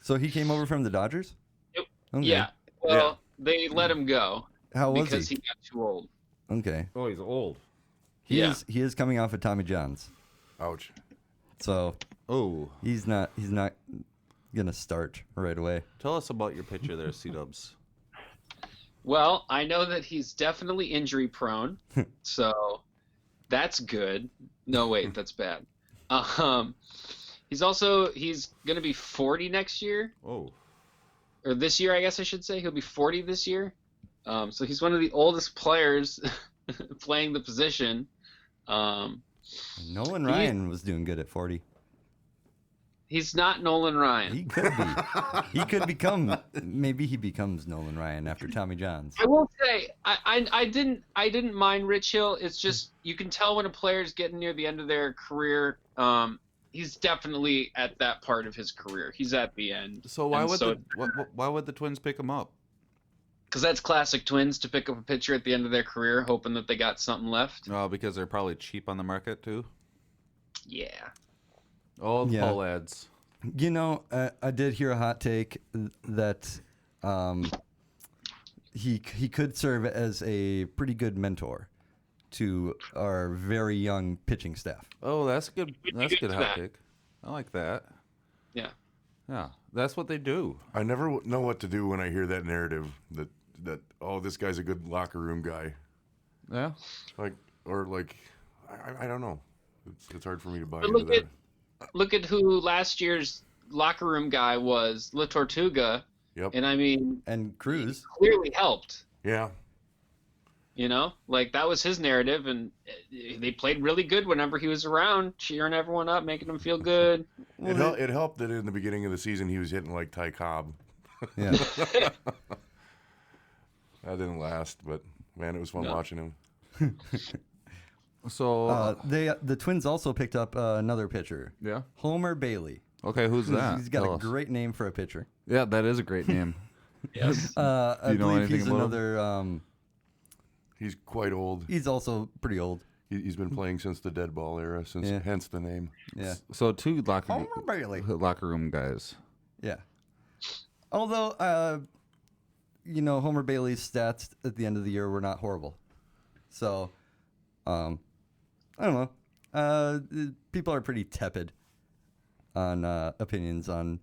So he came over from the Dodgers? Yep. Okay. Yeah. Well, they let him go. How was because he got too old. Okay. Oh, he's old. He is coming off of Tommy John's. Ouch. So he's not gonna start right away. Tell us about your pitcher there, C-Dubs. Well, I know that he's definitely injury prone, so that's good. No, wait, that's bad. He's going to be 40 next year. Oh. Or this year, I guess I should say. He'll be 40 this year. So he's one of the oldest players playing the position. Nolan Ryan was doing good at 40. He's not Nolan Ryan. He could be. He could become. Maybe he becomes Nolan Ryan after Tommy John's. I will say I didn't mind Rich Hill. It's just you can tell when a player's getting near the end of their career. He's definitely at that part of his career. He's at the end. So why would the Twins pick him up? Because that's classic Twins to pick up a pitcher at the end of their career, hoping that they got something left. Oh, because they're probably cheap on the market too. Yeah. Oh, the pull ads. You know, I did hear a hot take that he could serve as a pretty good mentor to our very young pitching staff. Oh, that's good. That's a good hot take. I like that. Yeah. Yeah, that's what they do. I never know what to do when I hear that narrative that oh, this guy's a good locker room guy. Yeah. I don't know. It's hard for me to buy But into that. Look at who last year's locker room guy was, La Tortuga. Yep. And I mean, and Cruz clearly helped. Yeah. You know, like that was his narrative, and they played really good whenever he was around, cheering everyone up, making them feel good. It helped that in the beginning of the season he was hitting like Ty Cobb. Yeah. That didn't last, but man, it was fun watching him. So the Twins also picked up another pitcher. Yeah. Homer Bailey. Okay, who's that? He's got Tell a us. great name for a pitcher. Yeah, that is a great name. Yes. I believe he's about him? another. He's quite old. He's also pretty old. He's been playing since the dead ball era, hence the name. Yeah. So two Homer Bailey. locker room guys. Yeah. Although, you know, Homer Bailey's stats at the end of the year were not horrible. So, I don't know. People are pretty tepid on opinions on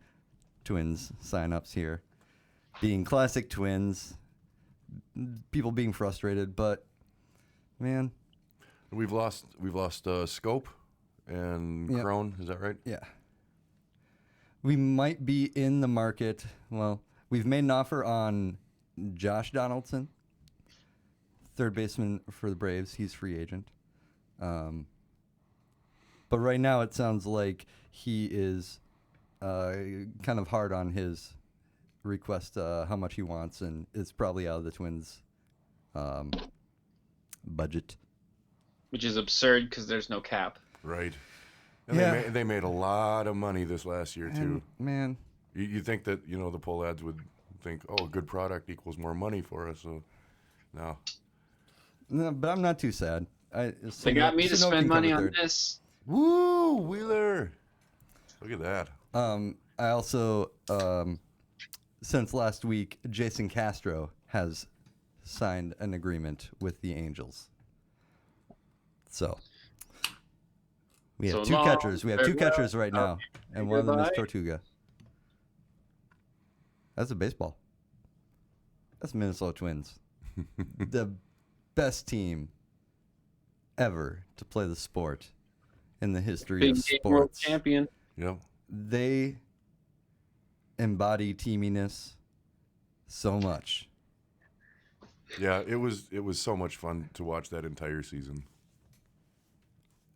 Twins signups here. Being classic Twins, people being frustrated, but man, we've lost Scope and Yep. Crone. Is that right? Yeah. We might be in the market. Well, we've made an offer on Josh Donaldson, third baseman for the Braves. He's free agent. But right now it sounds like he is kind of hard on his request, how much he wants, and it's probably out of the Twins' budget. Which is absurd because there's no cap. Right. And Yeah. they made a lot of money this last year too. Man, you think that the poll ads would think, oh, a good product equals more money for us? So no. No, but I'm not too sad. They got me to spend money on this. Woo, Wheeler! Look at that. I also, since last week, Jason Castro has signed an agreement with the Angels. So we have two catchers. We have two catchers right now, and one of them is Tortuga. That's a baseball. That's Minnesota Twins, the best team ever to play the sport in the history of Big game world sports. champion. Yep. They embody teaminess so much. Yeah, it was so much fun to watch that entire season.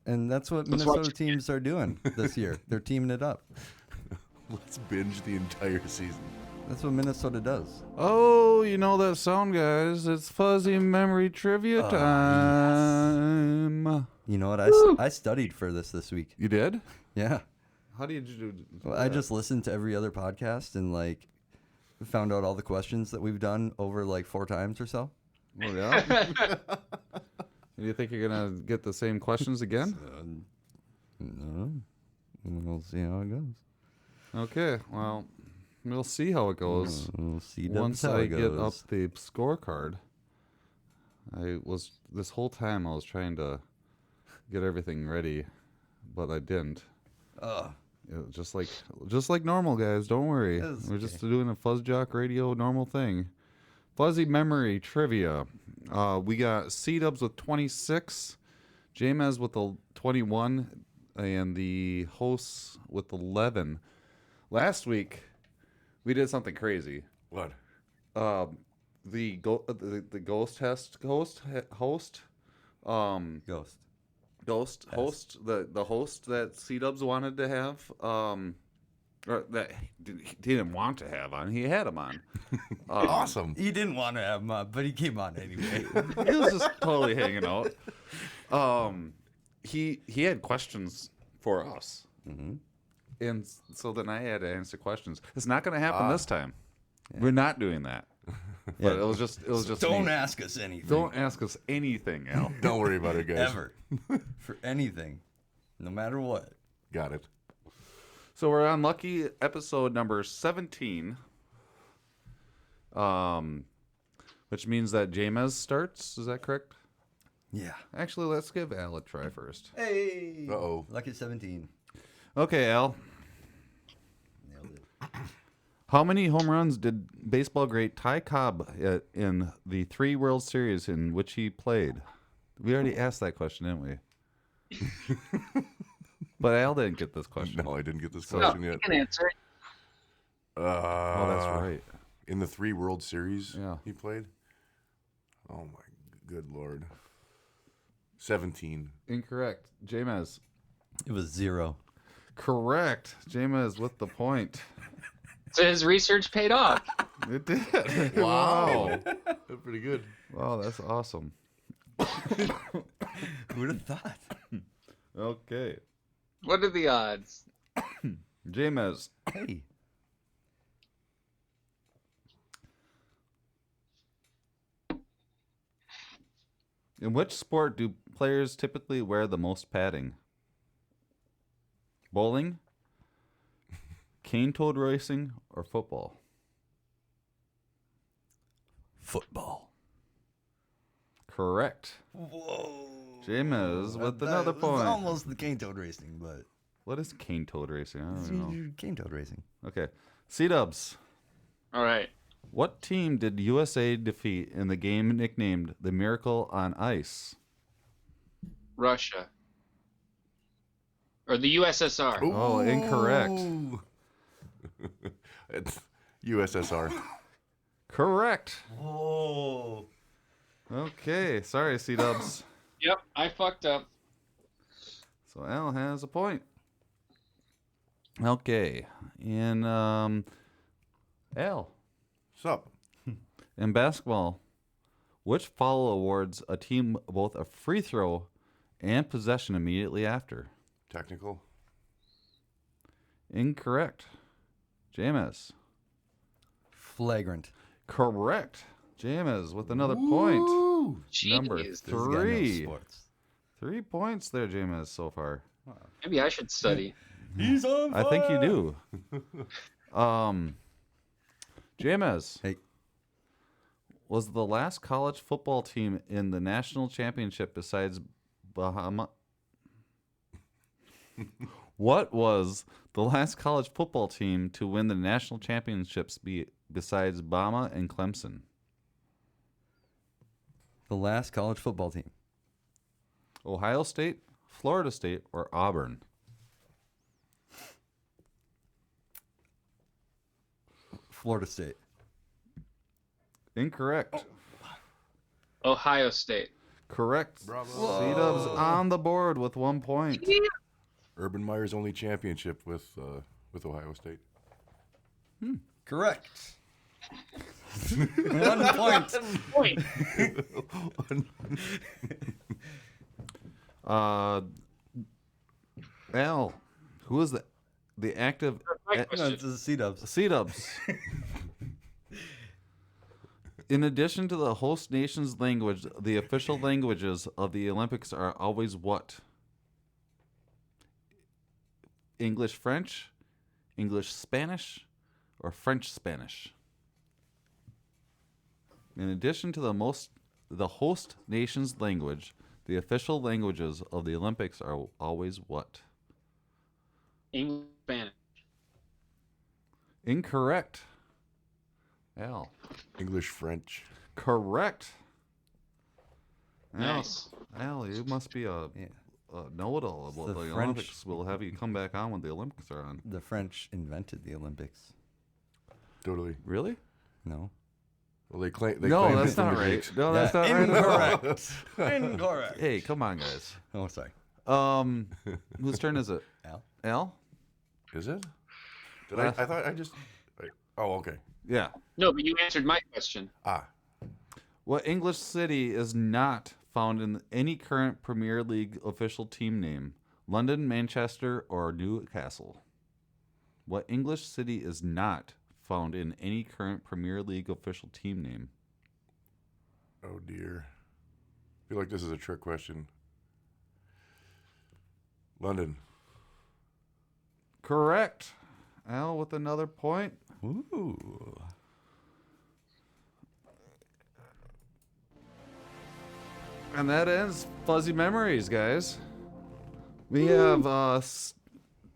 And that's what Minnesota teams are doing this year. They're teaming it up. Let's binge the entire season. That's what Minnesota does. Oh, you know that sound, guys. It's fuzzy memory trivia time. Yes. You know what? I studied for this week. You did? Yeah. How did you do Well, I just listened to every other podcast and found out all the questions that we've done over 4 times or so. Oh, yeah? Do you think you're going to get the same questions again? No. We'll see how it goes. Okay, well, we'll see how it goes. We'll see Once how I it get up goes. the scorecard. This whole time I was trying to get everything ready, but I didn't. Just like normal, guys. Don't worry. We're just doing a FuzzJockRadio normal thing. Fuzzy memory trivia. We got C-Dubs with 26, JMez with 21, and the hosts with 11. Last week, we did something crazy. What? The ghost host. Ghost host, the host that C-Dubs wanted to have, or that he didn't want to have on. He had him on. Awesome. He didn't want to have him on, but he came on anyway. He was just totally hanging out. He had questions for us, and so then I had to answer questions. It's not going to happen this time. Yeah. We're not doing that. But it was just. Don't ask us anything. Don't ask us anything, Al. Don't worry about it, guys. Ever. For anything. No matter what. Got it. So we're on lucky episode number 17. Which means that JMez starts. Is that correct? Yeah. Actually, let's give Al a try first. Hey. Uh-oh. Lucky 17. Okay, Al. Nailed it. How many home runs did baseball great Ty Cobb hit in the 3 World Series in which he played? We already asked that question, didn't we? But Al didn't get this question. No, I didn't get this question yet. You can answer it. Oh, that's right. In the 3 World Series he played? Oh, my good Lord. 17. Incorrect. JMez. It was 0. Correct. JMez with the point. So his research paid off. It did. Wow. That's pretty good. Wow, that's awesome. Who would have thought? Okay. What are the odds? JMez. Hey. In which sport do players typically wear the most padding? Bowling, cane-toed racing, or football? Football. Correct. Whoa. JMez with another It's point. almost the cane-toed racing, but... What is cane-toed racing? I don't know. Cane-toed racing. Okay. C-dubs. All right. What team did USA defeat in the game nicknamed the Miracle on Ice? Russia. Or the USSR. Oh, incorrect. It's USSR. Correct. Whoa. Okay. Sorry, C-dubs. Yep, I fucked up. So Al has a point. Okay. In Al. What's up? In basketball, which foul awards a team both a free throw and possession immediately after? Technical. Incorrect. JMez. Flagrant. Correct. JMez with another point. Number Jeez. 3. 3 points there, JMez, so far. Maybe I should study. He's on fire. I think you do. JMez. Hey. Was the last college football team in the national championship besides Bahama? What was the last college football team to win the national championships besides Bama and Clemson? The last college football team. Ohio State, Florida State, or Auburn? Florida State. Incorrect. Ohio State. Correct. Bravo. C-dubs on the board with 1 point. Urban Meyer's only championship with Ohio State. Correct. 1 point. Al, who is the active? No, it's the C-dubs. C-dubs. In addition to the host nation's language, the official languages of the Olympics are always what? English French, English Spanish, or French Spanish? In addition to the host nation's language, the official languages of the Olympics are always what? English, Spanish. Incorrect. Al. English, French. Correct. Nice. Al, you must be a know-it-all about the French. Olympics. We'll have you come back on when the Olympics are on. The French invented the Olympics. Totally. Really? No. Well, they claim. No, that's it from not the right. Greeks. No, that's not right at all. Incorrect. Incorrect. Hey, come on, guys. Oh, sorry. Whose turn is it? Al. Al? Is it? Did I thought I just. Oh, okay. Yeah. No, but you answered my question. What English city is not found in any current Premier League official team name? London, Manchester, or Newcastle? What English city is not found in any current Premier League official team name? Oh, dear. I feel like this is a trick question. London. Correct. Al with another point. Ooh. And that ends Fuzzy Memories, guys. We have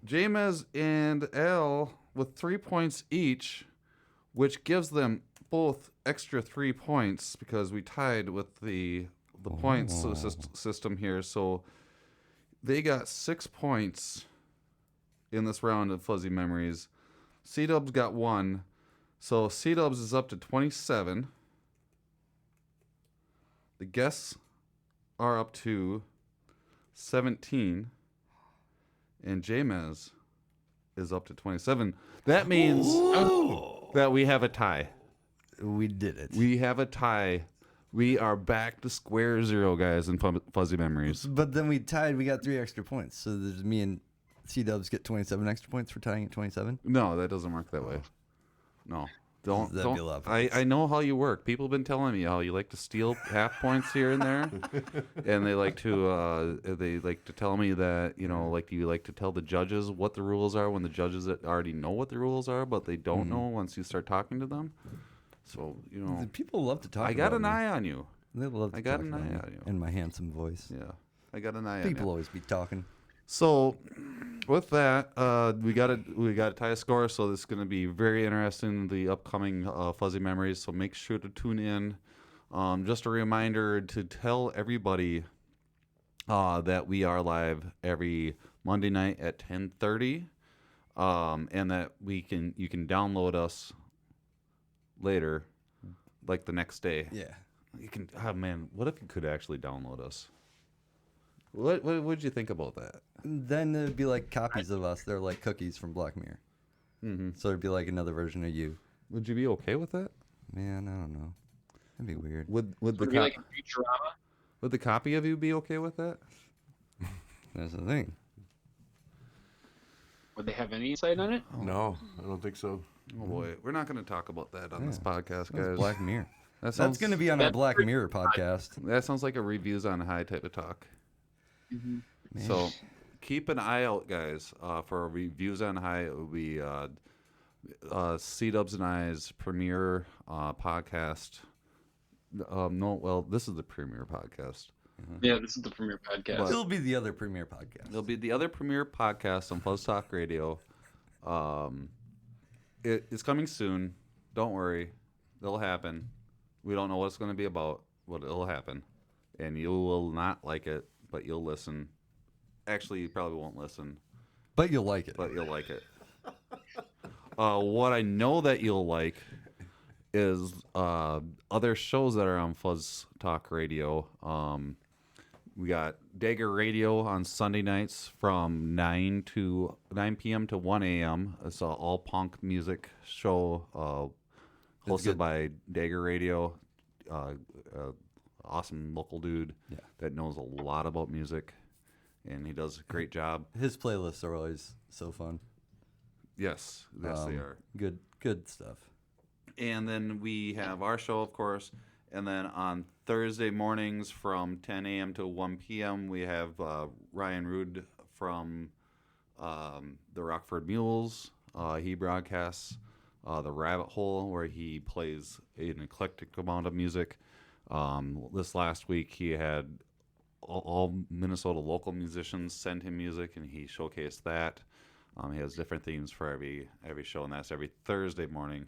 JMez and Al with 3 points each, which gives them both extra 3 points because we tied with the points system here. So they got 6 points in this round of Fuzzy Memories. C-Dubs got 1. So C-Dubs is up to 27. The guests are up to 17. And JMez is up to 27. That means that we have a tie. We did it. We have a tie. We are back to square zero, guys, in Fuzzy Memories. But then we tied. We got 3 extra points. So there's me and C-Dubs get 27 extra points for tying at 27? No, that doesn't work that way. No. Don't. That'd be a lot of points. I know how you work. People have been telling me how you like to steal half points here and there, and they like to tell me that like you like to tell the judges what the rules are when the judges already know what the rules are, but they don't know once you start talking to them. So The people love to talk. I got about an me. eye on you. They love. To I got talk an about eye me on you. and my handsome voice. Yeah, I got an eye on you. People always be talking. So, with that, we got to tie a score. So this is going to be very interesting. The upcoming Fuzzy Memories. So make sure to tune in. Just a reminder to tell everybody that we are live every Monday night at 10:30, and that you can download us later, like the next day. Yeah. You can. Oh man, what if you could actually download us? What would you think about that? Then it'd be like copies of us. They're like cookies from Black Mirror. Mm-hmm. So it'd be like another version of you. Would you be okay with that? Man, I don't know. That'd be weird. Would Would it be like a Futurama? Would the copy of you be okay with that? That's the thing. Would they have any insight on it? No, I don't think so. Oh boy, we're not going to talk about that on this podcast, guys. Black Mirror. That's going to be on our Black Mirror podcast. That sounds like a reviews on high type of talk. Mm-hmm. So keep an eye out, guys, for reviews on high. It will be C-Dubs and I's premiere podcast. This is the premiere podcast. Yeah, this is the premiere podcast. It'll be the other premiere podcast. It'll be the other premiere podcast on FuzzTalkRadio. It's coming soon. Don't worry. It'll happen. We don't know what it's going to be about, but it'll happen. And you will not like it, but you'll listen. Actually, you probably won't listen. But you'll like it. But you'll like it. What I know that you'll like is other shows that are on Fuzz Talk Radio. We got Dagger Radio on Sunday nights from 9 p.m. to 1 a.m. It's an all-punk music show hosted by Dagger Radio. Awesome local dude that knows a lot about music, and he does a great job. His playlists are always so fun. Yes, they are. Good stuff. And then we have our show, of course. And then on Thursday mornings from 10 a.m. to 1 p.m., we have Ryan Rude from the Rockford Mules. He broadcasts The Rabbit Hole, where he plays an eclectic amount of music. This last week, he had all Minnesota local musicians send him music, and he showcased that. He has different themes for every show, and that's every Thursday morning.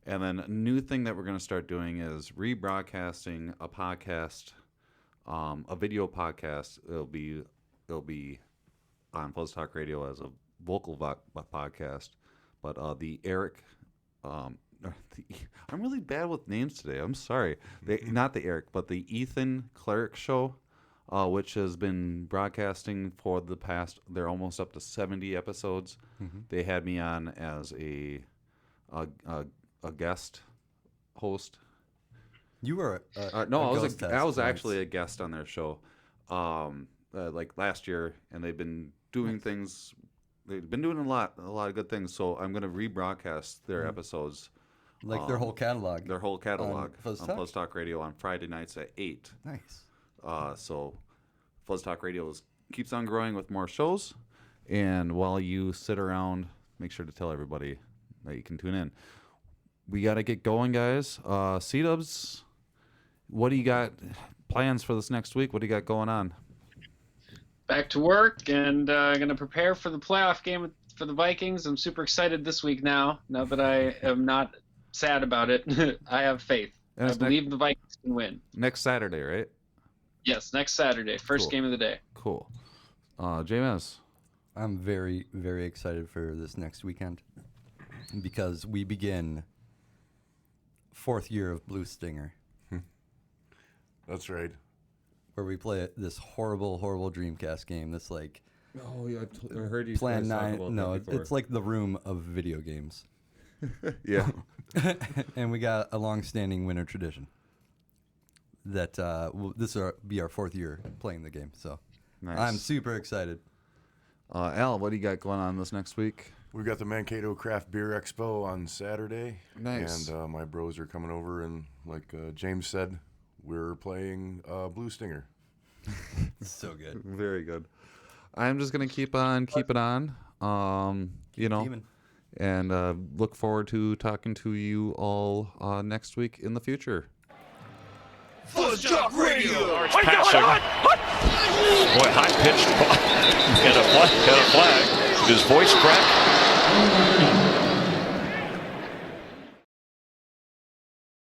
And then a new thing that we're going to start doing is rebroadcasting a podcast, a video podcast. It'll be on Fuzz Talk Radio as a vocal podcast. But the Eric, I'm really bad with names today. I'm sorry. Not the Eric, but the Ethan Cleric Show, which has been broadcasting for the past. They're almost up to 70 episodes. Mm-hmm. They had me on as a guest host. You were I was actually a guest on their show, like last year, and they've been doing things. They've been doing a lot of good things. So I'm going to rebroadcast their episodes, like their whole catalog. Their whole catalog on Fuzz Talk Radio on Friday nights at 8. Nice. So Fuzz Talk Radio keeps on growing with more shows. And while you sit around, make sure to tell everybody that you can tune in. We got to get going, guys. C-Dubs, what do you got plans for this next week? What do you got going on? Back to work and going to prepare for the playoff game for the Vikings. I'm super excited this week now that I am not sad about it. I have faith. I believe the Vikings can win. Next Saturday, right? Yes, next Saturday. First game of the day. Cool. JMez? I'm very, very excited for this next weekend because we begin 4th year of Blue Stinger. That's right. Where we play this horrible, horrible Dreamcast game that's like... Oh, yeah, I heard you Plan guys 9. talk about No, that before. it's like the room of video games. Yeah. And we got a long-standing winter tradition that this will be our 4th year playing the game. So Nice. I'm super excited. Al, what do you got going on this next week? We've got the Mankato Craft Beer Expo on Saturday. Nice. And my bros are coming over, and like James said, we're playing Blue Stinger. So good. Very good. I'm just going to keep on keeping on, teaming. and look forward to talking to you all next week in the future. FuzzJockRadio! Passing. Boy, high-pitched. Get a flag. His voice cracked.